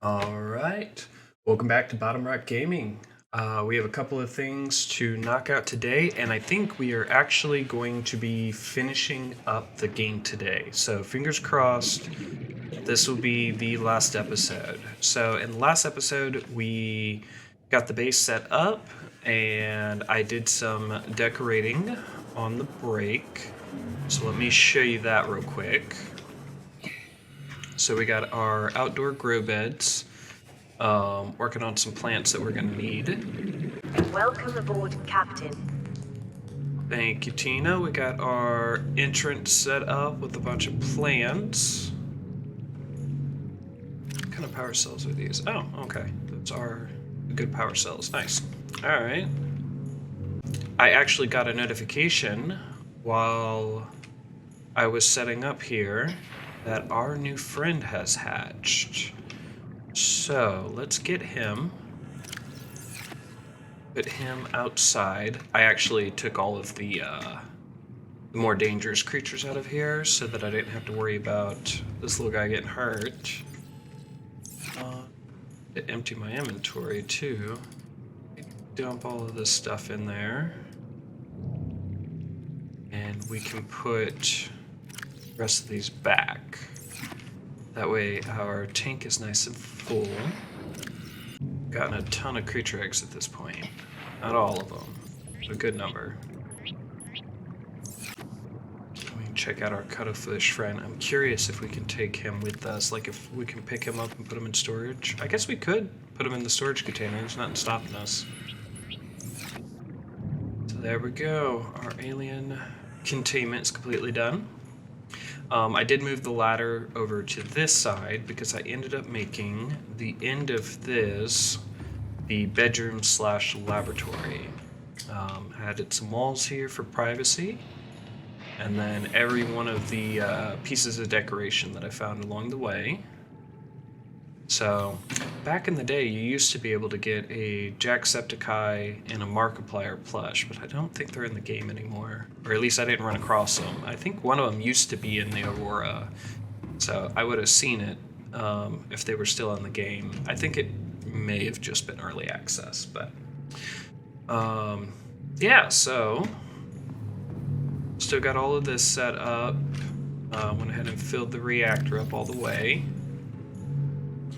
All right. Welcome back to Bottom Rock Gaming. We have a couple of things to knock out today, and I think we are actually going to be finishing up the game today. So fingers crossed, this will be the last episode. So in the last episode, we got the base set up, and I did some decorating on the break. So let me show you that real quick. So we got our outdoor grow beds. Working on some plants that we're going to need. Welcome aboard, Captain. Thank you, Tina. We got our entrance set up with a bunch of plants. What kind of power cells are these? Oh, okay. Those are good power cells. Nice. All right. I actually got a notification while I was setting up here that our new friend has hatched. So let's get him. Put him outside. I actually took all of the more dangerous creatures out of here so that I didn't have to worry about this little guy getting hurt. To empty my inventory too. Dump all of this stuff in there. And we can put the rest of these back. That way our tank is nice and full. Gotten a ton of creature eggs at this point. Not all of them, but a good number. Let me check out our cuttlefish friend. I'm curious if we can take him with us, like if we can pick him up and put him in storage. I guess we could put him in the storage container. There's nothing stopping us. So there we go. Our alien containment is completely done. I did move the ladder over to this side because I ended up making the end of this the bedroom slash laboratory. Added some walls here for privacy, and then every one of the pieces of decoration that I found along the way. So back in the day, you used to be able to get a Jacksepticeye and a Markiplier plush, but I don't think they're in the game anymore. Or at least I didn't run across them. I think one of them used to be in the Aurora, so I would have seen it if they were still in the game. I think it may have just been early access, but yeah, so still got all of this set up. Went ahead and filled the reactor up all the way.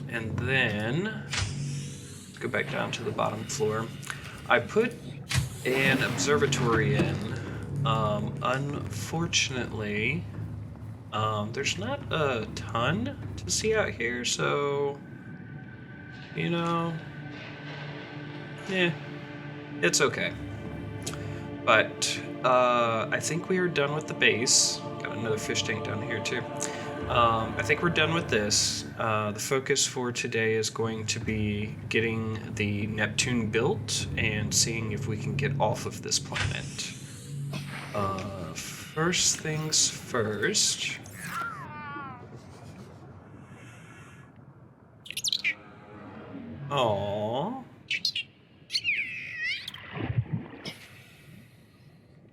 And then, let's go back down to the bottom floor. I put an observatory in. Unfortunately, there's not a ton to see out here, so, you know, it's okay. But I think we are done with the base. Got another fish tank down here too. I think we're done with this. The focus for today is going to be getting the Neptune built and seeing if we can get off of this planet. First things first. Aww.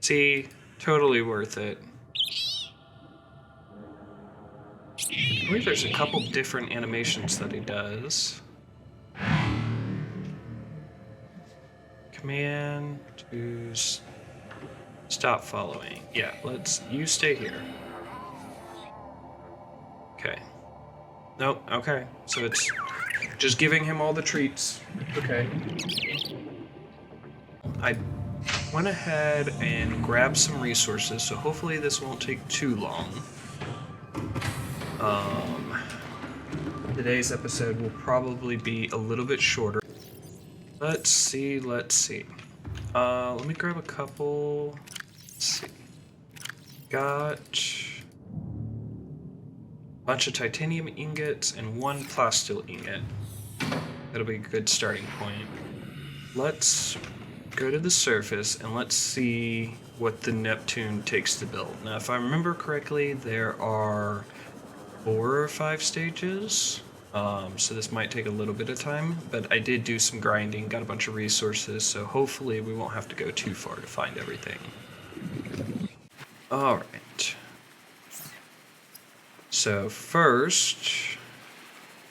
See, totally worth it. I believe there's a couple different animations that he does. Command to stop following. Yeah, you stay here. Okay. Nope, okay. So it's just giving him all the treats. Okay. I went ahead and grabbed some resources, so hopefully this won't take too long. Today's episode will probably be a little bit shorter. Let's see. Let me grab a couple. Let's see. Got a bunch of titanium ingots and one plasteel ingot. That'll be a good starting point. Let's go to the surface and let's see what the Neptune takes to build. Now, if I remember correctly, there are 4 or 5 stages, so this might take a little bit of time, but I did do some grinding, got a bunch of resources, so hopefully we won't have to go too far to find everything. Alright. So first,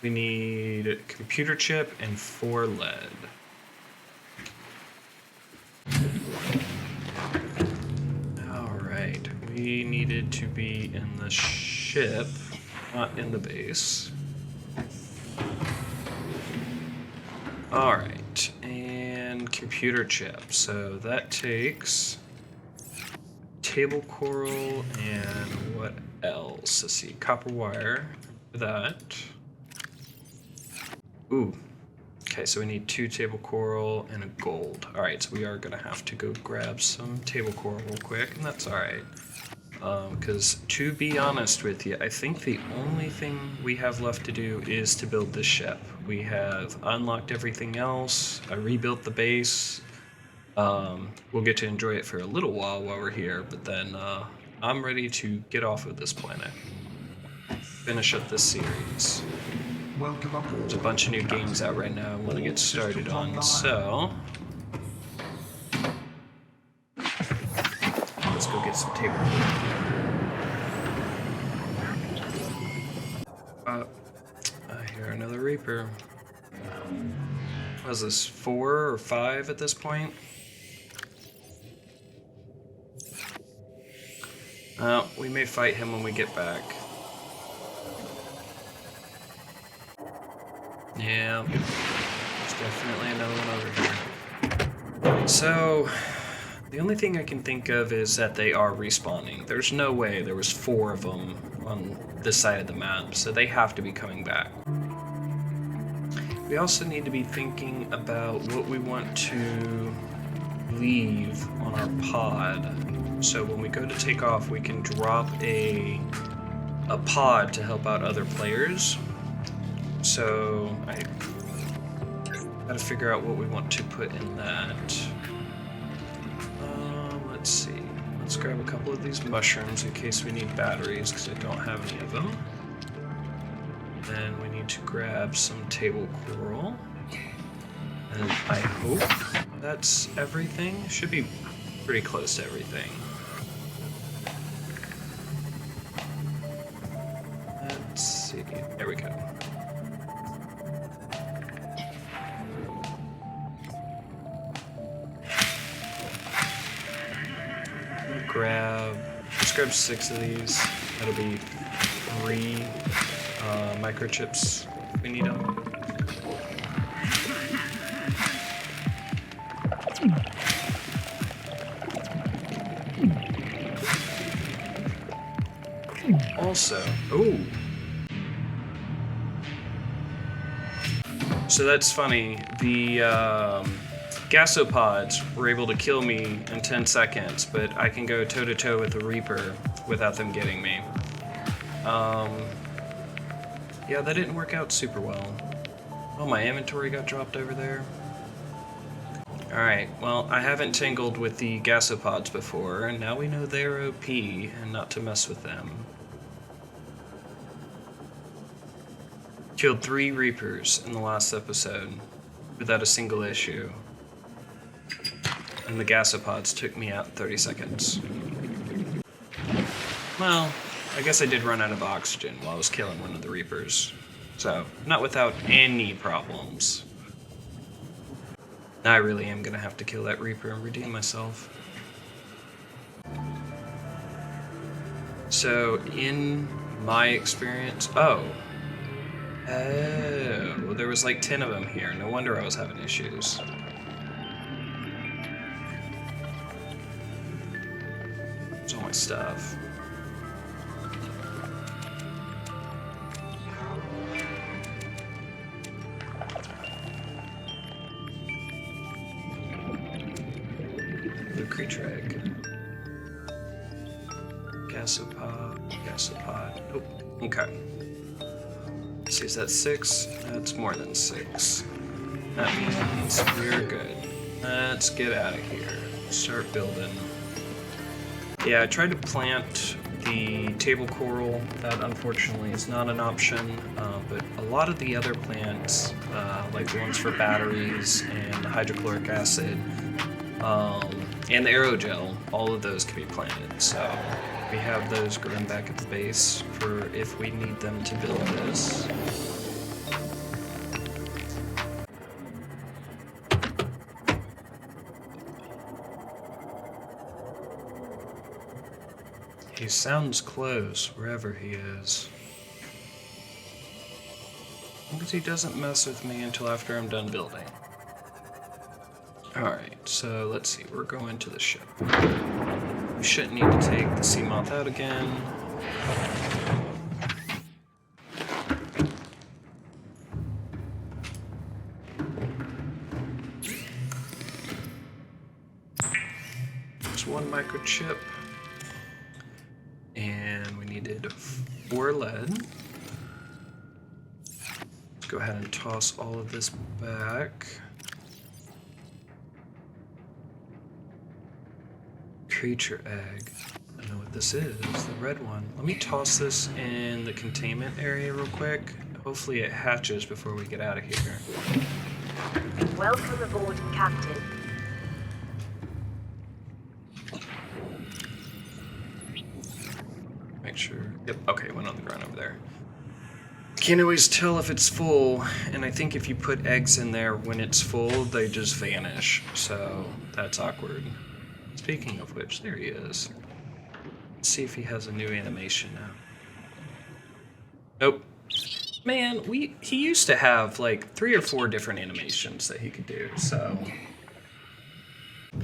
We need a computer chip and 4 lead. Alright, we needed to be in the ship, not in the base. Alright, and computer chip. So that takes table coral and what else? Let's see, copper wire for that. Ooh. Okay, so we need 2 table coral and a gold. Alright, so we are gonna have to go grab some table coral real quick, and that's alright. Because to be honest with you, I think the only thing we have left to do is to build this ship. We have unlocked everything else. I rebuilt the base. We'll get to enjoy it for a little while we're here, but then I'm ready to get off of this planet. Finish up this series. Welcome aboard. There's a bunch of new games out right now I want to get started on, so let's go get some table. I hear another Reaper. What is this, 4 or 5 at this point? We may fight him when we get back. Yeah, there's definitely another one over here. So, the only thing I can think of is that they are respawning. There's no way there was 4 of them on this side of the map, so they have to be coming back. We also need to be thinking about what we want to leave on our pod. So when we go to take off, we can drop a pod to help out other players. So I gotta figure out what we want to put in that. Let's see. Let's grab a couple of these mushrooms in case we need batteries, because I don't have any of them. Then we need to grab some table coral. And I hope that's everything. Should be pretty close to everything. Let's see. There we go. Let's grab 6 of these. That'll be 3 microchips if we need them. Also, so that's funny. The gasopods were able to kill me in 10 seconds, but I can go toe-to-toe with the Reaper without them getting me. Yeah, that didn't work out super well. Oh, my inventory got dropped over there. Alright, well, I haven't tangled with the gasopods before, and now we know they're OP and not to mess with them. Killed 3 Reapers in the last episode without a single issue. And the gasopods took me out in 30 seconds. Well, I guess I did run out of oxygen while I was killing one of the Reapers. So, not without any problems. Now I really am gonna have to kill that Reaper and redeem myself. So, in my experience... Oh, there was like 10 of them here. No wonder I was having issues. There's all my stuff. Blue creature egg. Gasopod. Nope. Okay. See, is that 6? That's more than 6. That means we're good. Let's get out of here. Start building. Yeah, I tried to plant the table coral. That unfortunately is not an option, but a lot of the other plants, like the ones for batteries and hydrochloric acid, and the aerogel, all of those can be planted. So we have those growing back at the base for if we need them to build this. He sounds close, wherever he is. Because he doesn't mess with me until after I'm done building. Alright, so let's see. We're going to the ship. We shouldn't need to take the sea moth out again. There's one microchip. And we needed 4 lead. Let's go ahead and toss all of this back. Creature egg. I know what this is, the red one. Let me toss this in the containment area real quick. Hopefully it hatches before we get out of here. Welcome aboard, Captain. Make sure. Yep, okay, it went on the ground over there. Can't always tell if it's full, and I think if you put eggs in there when it's full, they just vanish. So that's awkward. Speaking of which, there he is. Let's see if he has a new animation now. Nope. Man, he used to have like 3 or 4 different animations that he could do, so...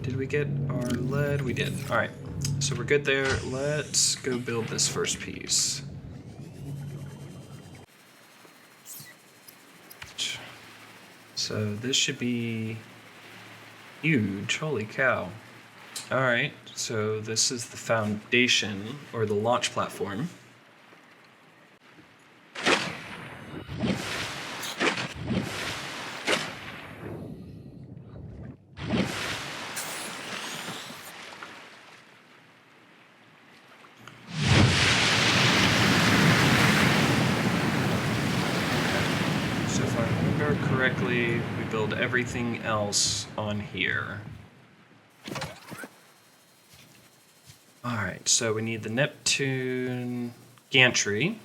Did we get our lead? We did. Alright, so we're good there. Let's go build this first piece. So this should be huge. Holy cow. Alright, so this is the foundation, or the launch platform. So if I remember correctly, we build everything else on here. Alright, so we need the Neptune gantry,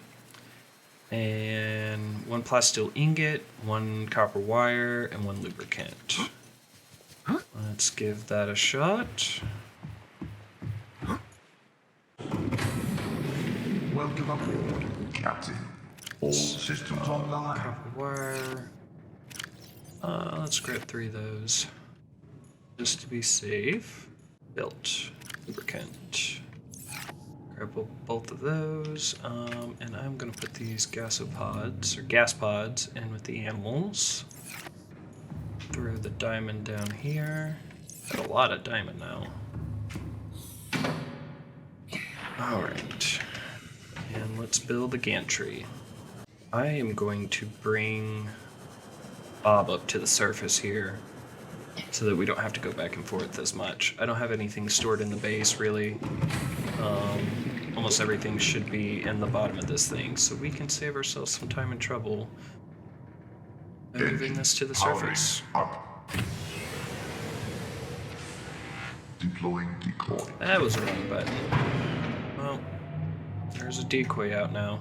and 1 plasteel ingot, 1 copper wire, and 1 lubricant. Let's give that a shot. Welcome aboard, Captain. All systems online. Copper wire. Let's grab 3 of those, just to be safe. Built. Lubricant. Grab both of those, and I'm gonna put these gasopods, or gas pods, in with the animals. Throw the diamond down here. Got a lot of diamond now. Alright. And let's build the gantry. I am going to bring Bob up to the surface here, so that we don't have to go back and forth as much. I don't have anything stored in the base, really. Almost everything should be in the bottom of this thing, so we can save ourselves some time and trouble by moving this to the surface. Up. Deploying decoy. That was the wrong button. Well, there's a decoy out now.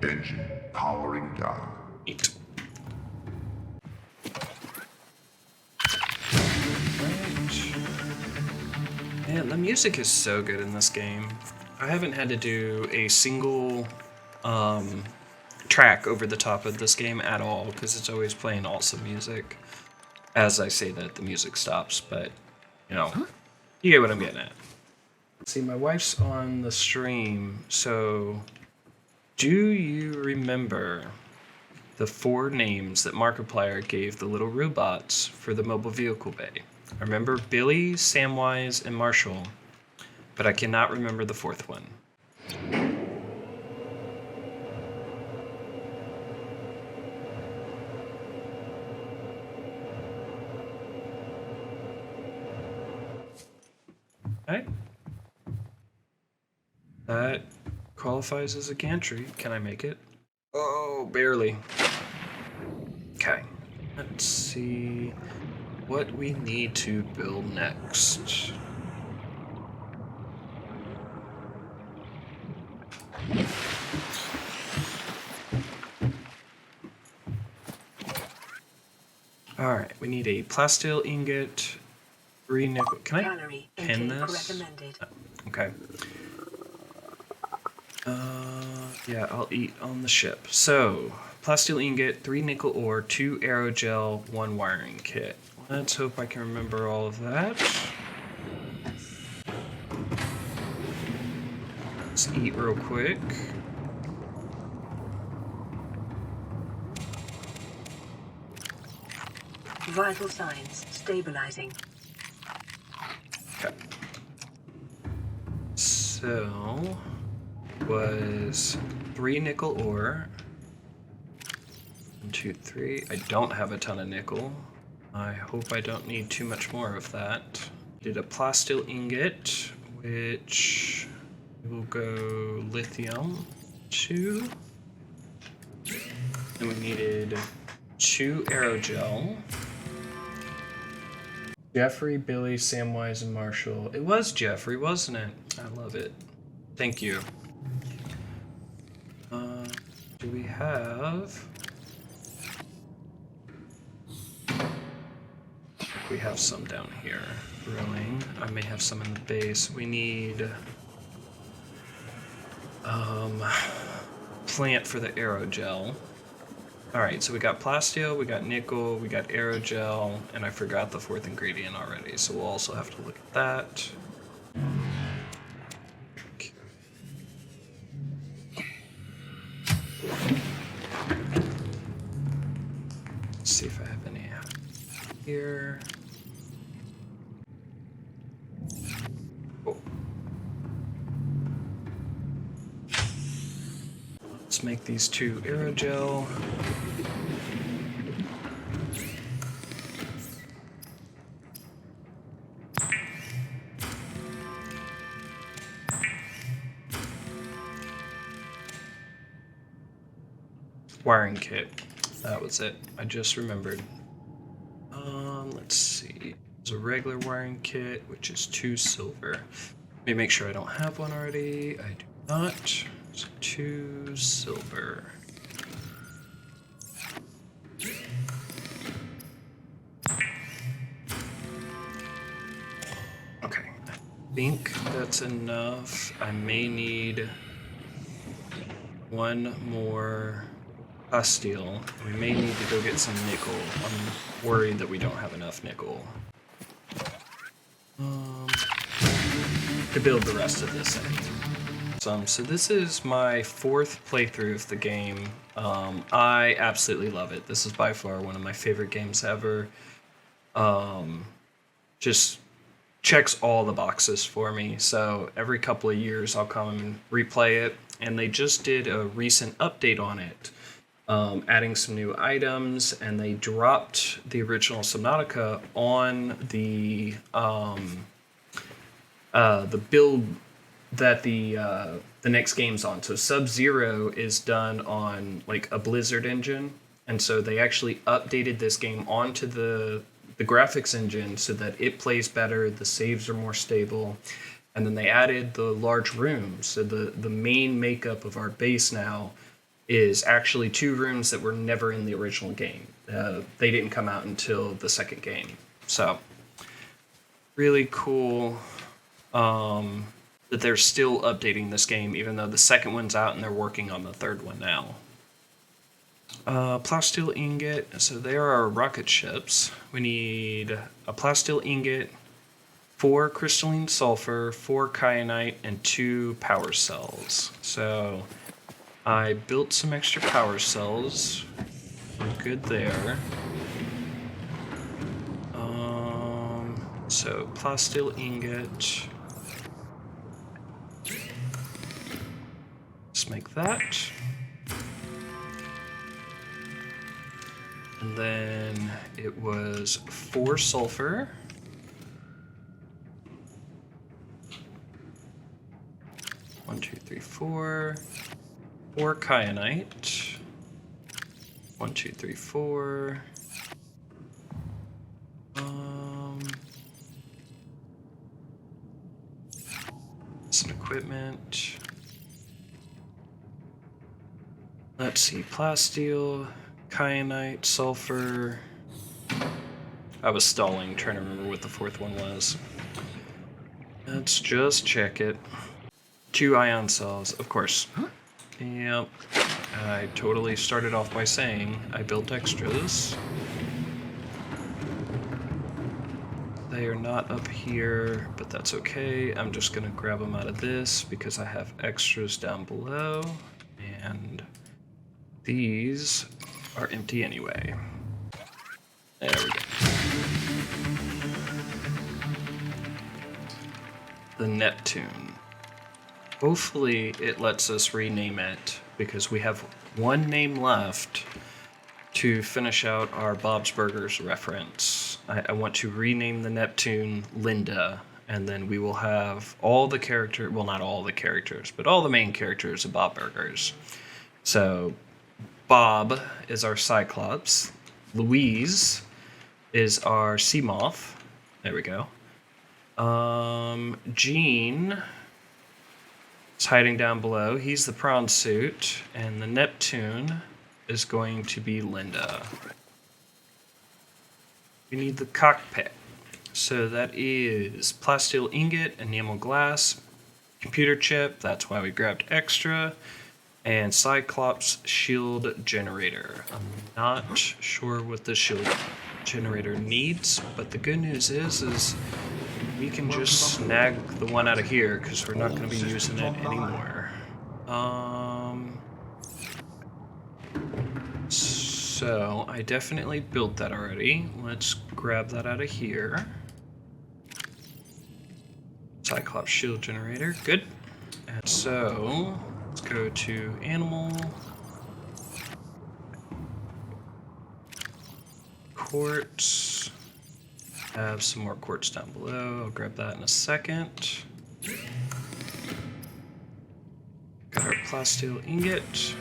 Engine powering down. Neat. Man, the music is so good in this game. I haven't had to do a single track over the top of this game at all, because it's always playing awesome music. As I say that, the music stops, but, you know, you get what I'm getting at. See, my wife's on the stream, so do you remember the 4 names that Markiplier gave the little robots for the mobile vehicle bay? I remember Billy, Samwise, and Marshall, but I cannot remember the 4th one. Okay. That qualifies as a gantry. Can I make it? Oh, barely. Okay. Let's see what we need to build next. Alright, we need a plasteel ingot, 3 nickel. Can I Calorie pin intake this? recommended. Okay. Yeah, I'll eat on the ship. So, plasteel ingot, 3 nickel ore, 2 aerogel, 1 wiring kit. Let's hope I can remember all of that. Let's eat real quick. Vital signs stabilizing. Okay. So, was 3 nickel ore. 1, 2, 3. I don't have a ton of nickel. I hope I don't need too much more of that. Did a plasteel ingot, which will go lithium 2. And we needed 2 aerogel. Jeffrey, Billy, Samwise, and Marshall. It was Jeffrey, wasn't it? I love it. Thank you. Do we have... We have some down here. Brewing. I may have some in the base. We need... plant for the aerogel. Alright, so we got plasteel, we got nickel, we got aerogel, and I forgot the 4th ingredient already, so we'll also have to look at that. Okay. Let's see if I have any here. Oh. Let's make these 2 aerogel. Wiring kit. That was it. I just remembered. Let's see. There's a regular wiring kit, which is 2 silver. Let me make sure I don't have one already. I do not. So 2 silver. Okay. I think that's enough. I may need 1 more plasteel. We may need to go get some nickel. I'm worried that we don't have enough nickel. To build the rest of this thing. So this is my 4th playthrough of the game. I absolutely love it. This is by far one of my favorite games ever. Just checks all the boxes for me. So every couple of years I'll come and replay it. And they just did a recent update on it. Adding some new items, and they dropped the original Subnautica on the build that the next game's on. So Sub-Zero is done on like a Blizzard engine, and so they actually updated this game onto the graphics engine so that it plays better, the saves are more stable, and then they added the large rooms. So the main makeup of our base now is actually 2 rooms that were never in the original game. They didn't come out until the 2nd game. So, really cool that they're still updating this game, even though the 2nd one's out and they're working on the 3rd one now. Plasteel ingot. So there are rocket ships. We need a plasteel ingot, 4 crystalline sulfur, 4 kyanite, and 2 power cells. So I built some extra power cells. We're good there. So plasteel ingot. Let's make that. And then it was 4 sulfur. 1, 2, 3, 4. 4 kyanite. 1, 2, 3, 4. Some equipment. Let's see, plasteel, kyanite, sulfur. I was stalling, trying to remember what the fourth one was. Let's just check it. 2 ion cells, of course. Yep. I totally started off by saying I built extras. They are not up here, but that's okay. I'm just gonna grab them out of this because I have extras down below. And these are empty anyway. There we go. The Neptune. Hopefully it lets us rename it because we have one name left to finish out our Bob's Burgers reference. I want to rename the Neptune Linda, and then we will have all the characters, well, not all the characters, but all the main characters of Bob Burgers. So Bob is our Cyclops. Louise is our Sea Moth. There we go. Gene is hiding down below. He's the prawn suit. And the Neptune is going to be Linda. We need the cockpit. So that is plasteel ingot, enamel glass, computer chip. That's why we grabbed extra. And Cyclops shield generator. I'm not sure what the shield generator needs, but the good news is we can just snag the one out of here because we're not going to be using it anymore. So I definitely built that already. Let's grab that out of here. Cyclops shield generator, good. And so let's go to animal. Quartz. Have some more quartz down below. I'll grab that in a second. Got our plasteel ingot.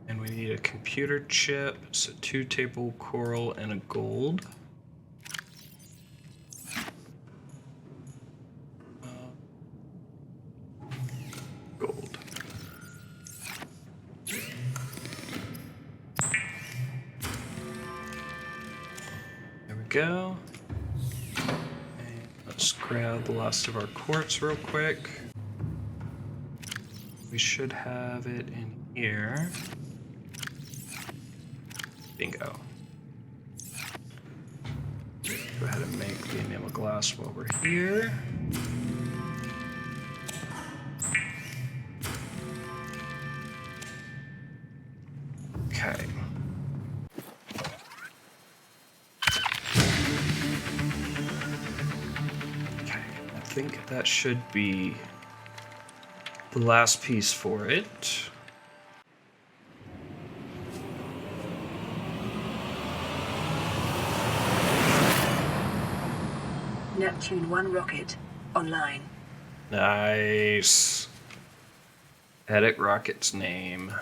And we need a computer chip, so 2 table coral and a gold. Gold. There we go. And let's grab the last of our quartz real quick. We should have it in here. Bingo. Go ahead and make the enamel glass while we're here. Okay. Okay, I think that should be the last piece for it. Neptune 1 rocket online. Nice. Edit rocket's name.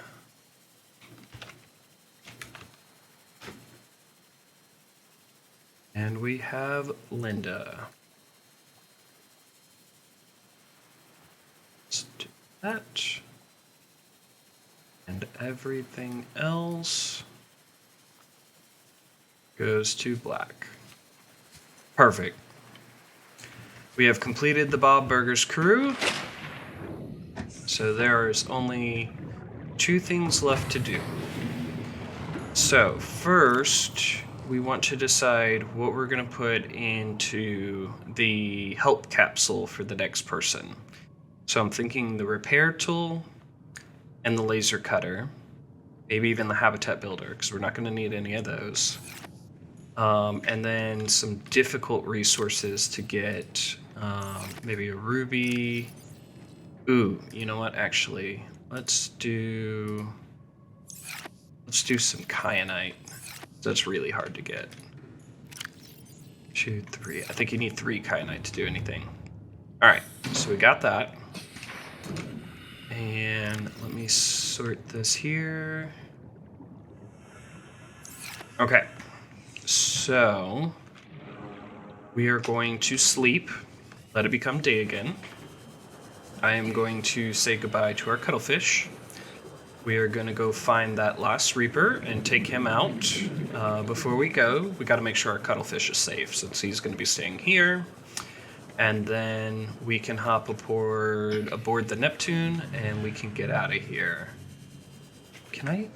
And we have Linda. Let's do that. And everything else goes to black. Perfect. We have completed the Bob Burgers crew. So there is only 2 things left to do. So first, we want to decide what we're going to put into the help capsule for the next person. So I'm thinking the repair tool and the laser cutter, maybe even the habitat builder, because we're not going to need any of those. And then some difficult resources to get, maybe a ruby. Ooh, you know what? Actually, let's do some kyanite. That's really hard to get. 2, 3. I think you need 3 kyanite to do anything. All right, so we got that. And let me sort this here. Okay, so we are going to sleep. Let it become day again. I am going to say goodbye to our cuttlefish. We are going to go find that last Reaper and take him out. Before we go, we got to make sure our cuttlefish is safe since he's going to be staying here. And then we can hop aboard the Neptune and we can get out of here. Can I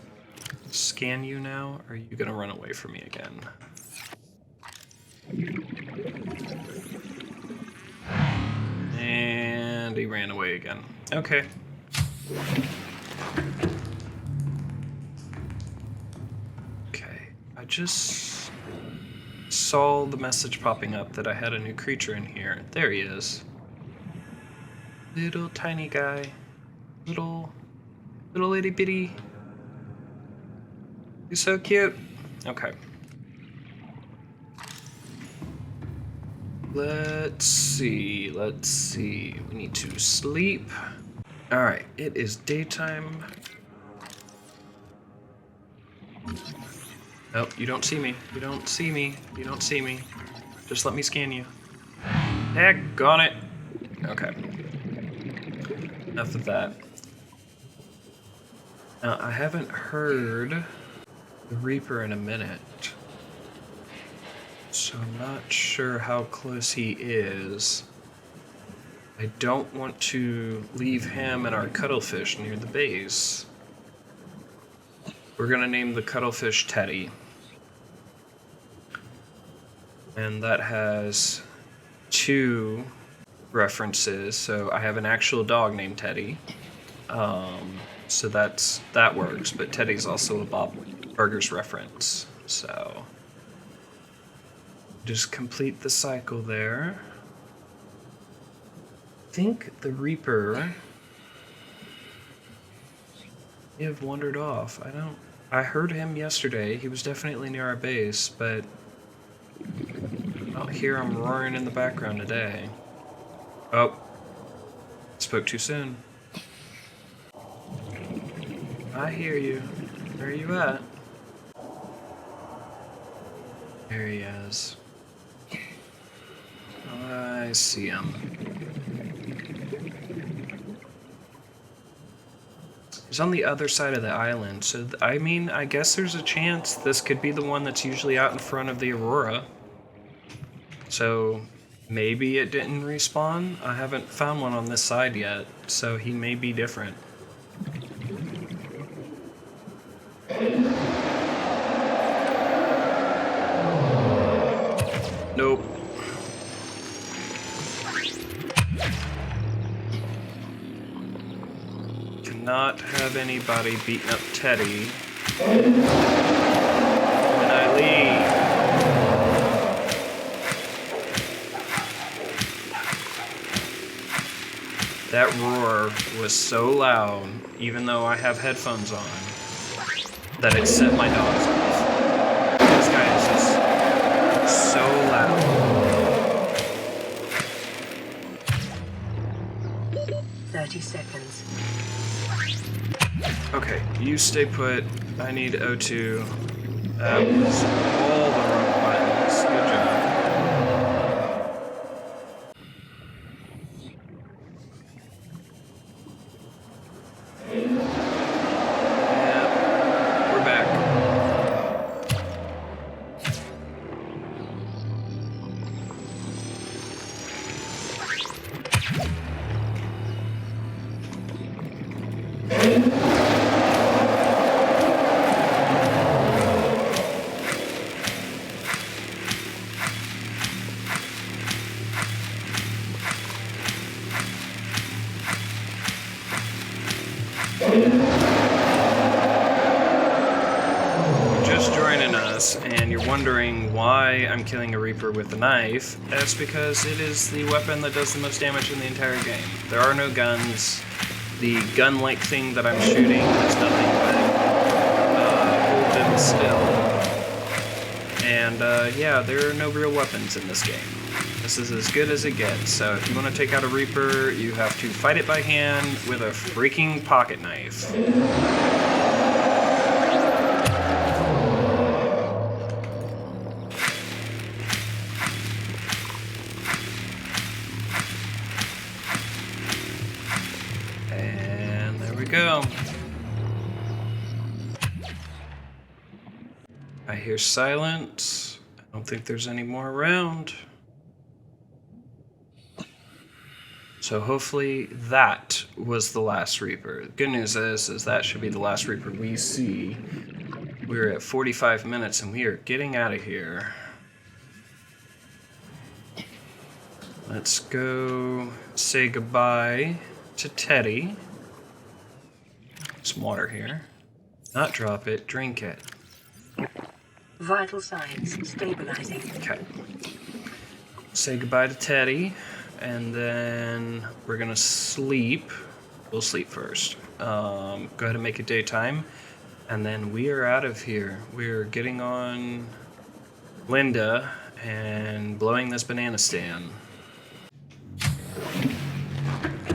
scan you now? Or are you going to run away from me again? And he ran away again. Okay. Okay, I just saw the message popping up that I had a new creature in here. There he is. Little tiny guy. Little itty bitty. He's so cute. Okay. Let's see. We need to sleep. Alright, it is daytime. Oh, you don't see me. You don't see me. You don't see me. Just let me scan you. Heck on it. Okay. Enough of that. Now, I haven't heard the Reaper in a minute. So I'm not sure how close he is. I don't want to leave him and our cuttlefish near the base. We're gonna name the cuttlefish Teddy. And that has 2 references. So I have an actual dog named Teddy. So that works, but Teddy's also a Bob Burgers reference. So just complete the cycle there. I think the Reaper may have wandered off. I heard him yesterday. He was definitely near our base, but I don't hear him roaring in the background today. Oh, spoke too soon. I hear you. Where are you at? There he is. I see him. He's on the other side of the island, so I mean, I guess there's a chance this could be the one that's usually out in front of the Aurora. So maybe it didn't respawn. I haven't found one on this side yet, so he may be different. Nope. Cannot have anybody beating up Teddy when I leave. That roar was so loud, even though I have headphones on, that it set my dogs off. This guy is just so loud. 30 seconds. Okay, you stay put. I need O2. That was all the wrong buttons. Good job. Yep, we're back. Just joining us and you're wondering why I'm killing a Reaper with a knife, that's because it is the weapon that does the most damage in the entire game. There are no guns. The gun-like thing that I'm shooting does nothing but hold them still. And yeah, there are no real weapons in this game. This is as good as it gets, so if you want to take out a Reaper, you have to fight it by hand with a freaking pocket knife. And there we go. I hear silence. I don't think there's any more around. So hopefully that was the last Reaper. The good news is that should be the last Reaper we see. We're at 45 minutes and we are getting out of here. Let's go say goodbye to Teddy. Some water here. Not drop it, drink it. Vital signs stabilizing. Okay. Say goodbye to Teddy, and then we're gonna sleep. We'll sleep first. Go ahead and make it daytime, and then we are out of here. We're getting on Linda and blowing this banana stand.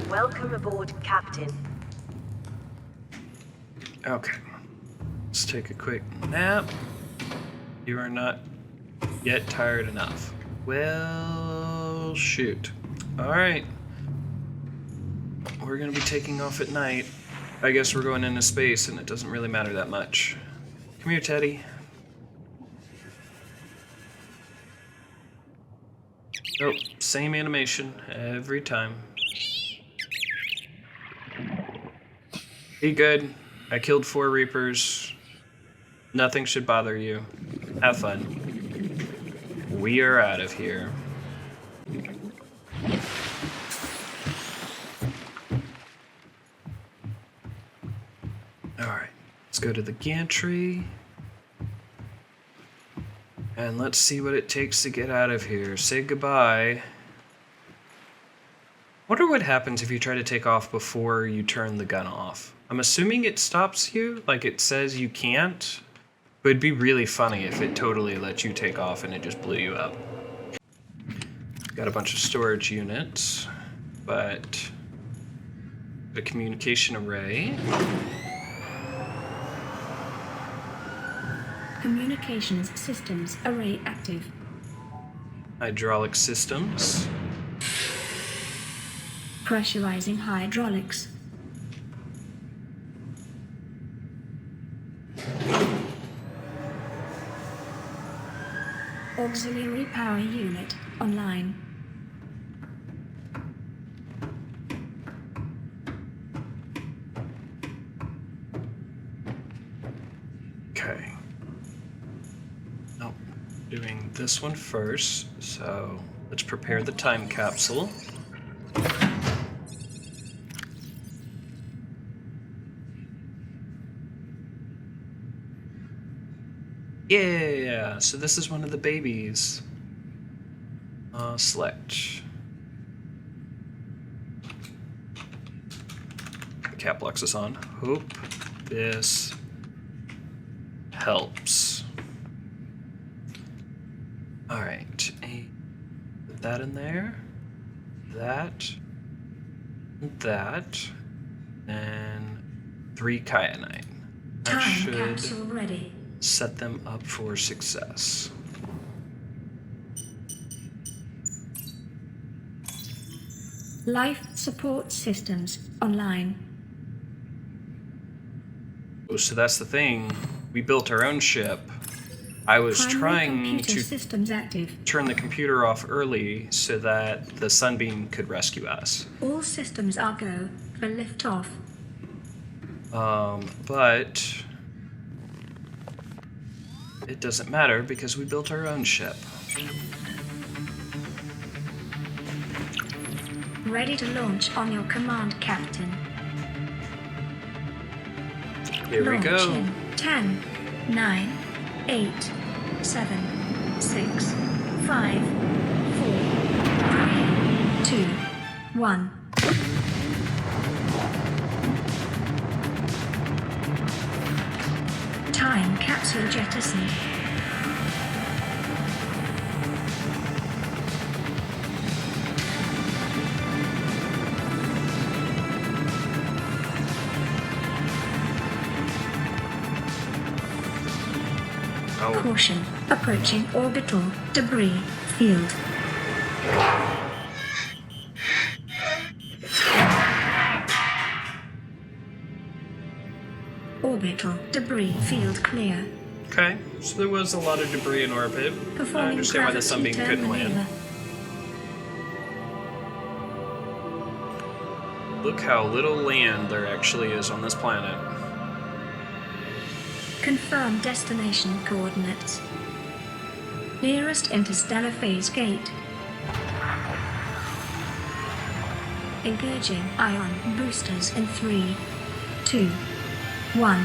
Welcome aboard, Captain. Okay. Let's take a quick nap. You are not yet tired enough. Well, shoot. Alright. We're gonna be taking off at night. I guess we're going into space and it doesn't really matter that much. Come here, Teddy. Nope, same animation every time. Be good. I killed 4 Reapers. Nothing should bother you. Have fun. We are out of here. Alright, let's go to the gantry. And let's see what it takes to get out of here. Say goodbye. Wonder what happens if you try to take off before you turn the gun off. I'm assuming it stops you, like it says you can't. But it'd be really funny if it totally let you take off and it just blew you up. Got a bunch of storage units, but the communication array. Communications systems array active. Hydraulic systems. Pressurizing hydraulics. Auxiliary power unit online. Okay. Nope. Doing this one first. So let's prepare the time capsule. Yeah, so this is one of the babies. Select. The cap locks is on. Hope this helps. Alright, put that in there. That. That. And 3 kyanite. That Time should capsule ready. set them up for success. Life support systems online. Oh, so that's the thing. We built our own ship. I was Primary trying computer to systems active. turn the computer off early so that the sunbeam could rescue us. All systems are go for liftoff. But it doesn't matter because we built our own ship. Ready to launch on your command, Captain. Here we Launch go. in 10, 9, 8, 7, 6, 5, 4, 3, 2, 1. Time capsule jettison. Oh, Caution. Approaching orbital debris field. Orbital debris field clear. Okay, so there was a lot of debris in orbit. I Performing understand why the gravity Sunbeam turn couldn't land. maneuver. Look how little land there actually is on this planet. Confirm destination coordinates. Nearest interstellar phase gate. Engaging ion boosters in 3, 2, 1.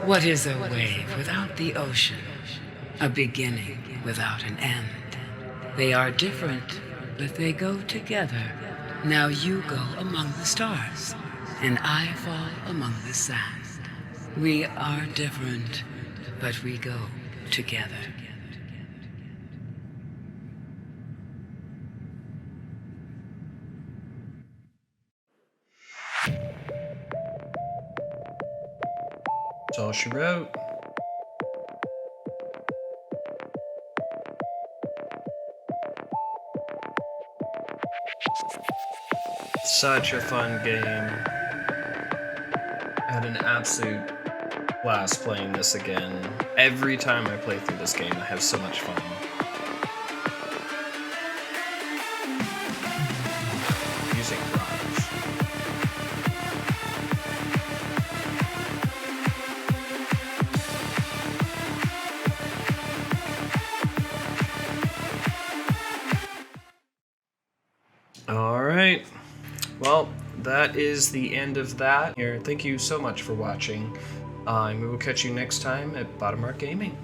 What is a wave without the ocean? A beginning without an end. They are different, but they go together. Now you go among the stars, and I fall among the sand. We are different, but we go together. That's all she wrote. Such a fun game. I had an absolute blast playing this again. Every time I play through this game, I have so much fun. Music rocks. All right. Well, that is the end of that. Here, thank you so much for watching. And we will catch you next time at Bottom Mark Gaming.